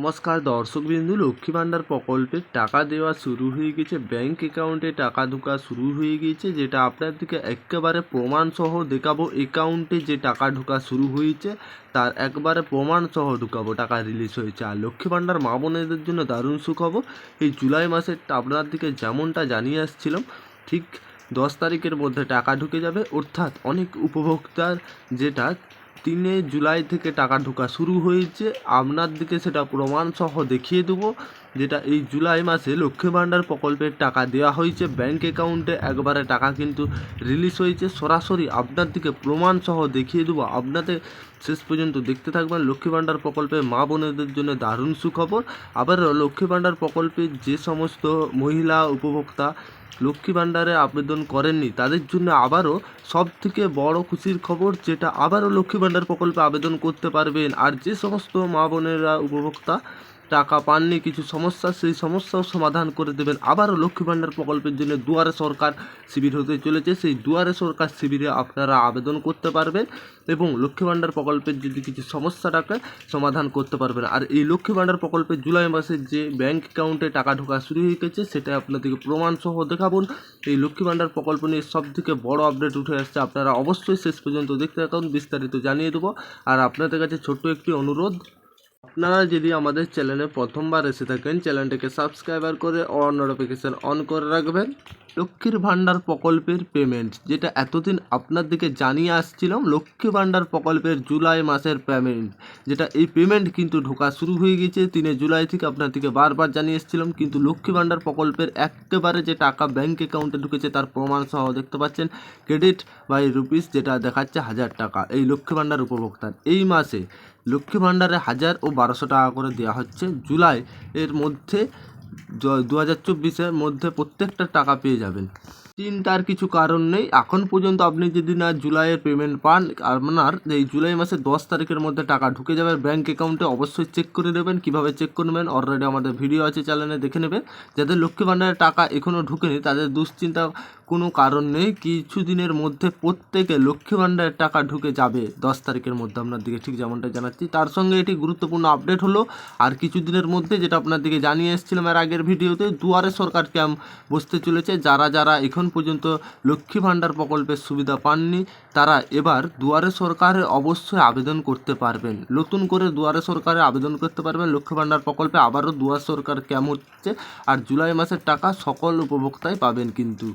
নমস্কার দর্শকবিন্দু, লক্ষ্মী ভাণ্ডার প্রকল্পের টাকা দেওয়া শুরু হয়ে গেছে। ব্যাংক অ্যাকাউন্টে টাকা ঢোকা শুরু হয়ে গিয়েছে, যেটা আপনাদেরকে একেবারে প্রমাণসহ দেখাবো। অ্যাকাউন্টে যে টাকা ঢোকা শুরু হয়েছে তার একবারে প্রমাণসহ ঢুকাবো টাকা রিলিজ হয়েছে। আর লক্ষ্মী ভাণ্ডার মা বোনেদের জন্য দারুণ সুখবর। এই জুলাই মাসের আপনাদেরকে যেমনটা জানিয়ে আসছিলাম, ঠিক 10 তারিখের মধ্যে টাকা ঢুকে যাবে। অর্থাৎ অনেক উপভোক্তার যেটা 3 জুলাই থেকে টাকা ঢোকা শুরু হয়েছে, আপনাদেরকে সেটা প্রমাণসহ দেখিয়ে দেবো। যেটা এই জুলাই মাসে লক্ষ্মী ভাণ্ডার প্রকল্পের টাকা দেওয়া হয়েছে, ব্যাংক অ্যাকাউন্টে একবারে টাকা কিন্তু রিলিজ হয়েছে। সরাসরি আপনাদেরকে প্রমাণসহ দেখিয়ে দেবো। আপনাদের শেষ পর্যন্ত দেখতে থাকবেন। লক্ষ্মী ভাণ্ডার প্রকল্পে মা বোনেদের জন্য দারুণ সুখবর। আবার লক্ষ্মী ভাণ্ডার প্রকল্পে যে সমস্ত মহিলা উপভোক্তা লক্ষ্মী ভাণ্ডারে আবেদন করেননি তাদের জন্য আবারও সবথেকে বড় খুশির খবর, যেটা আবারও লক্ষ্মী ভাণ্ডার প্রকল্পে আবেদন করতে পারবেন। আর যে সমস্ত মা বোনেরা উপভোক্তা টাকা পাননি, কিছু সমস্যা, সেই সমস্যাও সমাধান করে দেবেন। আবারও লক্ষ্মী ভাণ্ডার প্রকল্পের জন্য দুয়ারে সরকার শিবির হতে চলেছে। সেই দুয়ারে সরকার শিবিরে আপনারা আবেদন করতে পারবেন এবং লক্ষ্মী ভাণ্ডার প্রকল্পের যদি কিছু সমস্যা থাকে সমাধান করতে পারবেন। আর এই লক্ষ্মী ভাণ্ডার প্রকল্পের জুলাই মাসে যে ব্যাংক অ্যাকাউন্টে টাকা ঢোকা শুরু হয়ে গেছে সেটা আপনাদেরকে প্রমাণসহ দেখাবো। এই লক্ষ্মী ভাণ্ডার প্রকল্প নিয়ে সবথেকে বড় আপডেট উঠে আসছে। আপনারা অবশ্যই শেষ পর্যন্ত দেখতে থাকুন, বিস্তারিত জানিয়ে দেবো। আর আপনাদের কাছে ছোট্ট একটি অনুরোধ, আপনারা যদি আমাদের চ্যানেলে প্রথমবার এসে থাকেন চ্যানেলটাকে সাবস্ক্রাইবার করে অল নোটিফিকেশান অন করে রাখবেন। লক্ষ্মীর ভাণ্ডার প্রকল্পের পেমেন্ট, যেটা এতদিন আপনাদেরকে জানিয়ে আসছিলাম, লক্ষ্মী ভাণ্ডার প্রকল্পের জুলাই মাসের পেমেন্ট, যেটা এই পেমেন্ট কিন্তু ঢোকা শুরু হয়ে গেছে 3 জুলাই থেকে। আপনাদেরকে বারবার জানিয়ে এসেছিলাম, কিন্তু লক্ষ্মী ভাণ্ডার প্রকল্পের একেবারে যে টাকা ব্যাংক অ্যাকাউন্টে ঢুকেছে তার প্রমাণ সহ দেখতে পাচ্ছেন। ক্রেডিট বাই রুপিস যেটা দেখাচ্ছে 1000 টাকা এই লক্ষ্মী ভাণ্ডার উপভোক্তার। এই মাসে লক্ষ্মী ভাণ্ডারে 1000 ও 1200 টাকা করে দেওয়া হচ্ছে। জুলাই এর মধ্যে 2024-এর মধ্যে প্রত্যেকটা টাকা পেয়ে যাবেন। চিন্তার কিছু কারণ নেই। এখন পর্যন্ত আপনি যদি না জুলাইয়ের পেমেন্ট পান, আপনার এই জুলাই মাসে 10 তারিখের মধ্যে টাকা ঢুকে যাবে ব্যাংক অ্যাকাউন্টে। অবশ্যই চেক করে নেবেন। কীভাবে চেক করবেন অলরেডি আমাদের ভিডিও আছে চ্যানেলে, দেখে নেবেন। যাদের লক্ষ্মী ভাণ্ডারের টাকা এখনও ঢুকেনি তাদের দুশ্চিন্তা কোনো কারণ নেই। কিছু দিনের মধ্যে প্রত্যেকে লক্ষ্মী ভাণ্ডারের টাকা ঢুকে যাবে 10 তারিখের মধ্যে, আপনাদেরকে ঠিক যেমনটা জানাচ্ছি। তার সঙ্গে এটি গুরুত্বপূর্ণ আপডেট হলো, আর কিছু দিনের মধ্যে যেটা আপনাদেরকে জানিয়ে এসেছিলাম এর আগের ভিডিওতে, দুয়ারে সরকার ক্যাম্প বসতে চলেছে। যারা যারা এখন পর্যন্ত লক্ষ্মী ভাণ্ডার প্রকল্পের সুবিধা পাননি তারা এবার দুয়ারে সরকারে অবশ্যই আবেদন করতে পারবেন। নতুন করে দুয়ারে সরকারে আবেদন করতে পারবেন লক্ষ্মী ভাণ্ডার প্রকল্পে। আবারও দুয়ারে সরকার ক্যাম্প হচ্ছে, আর জুলাই মাসের টাকা সকল উপভোক্তাই পাবেন কিন্তু।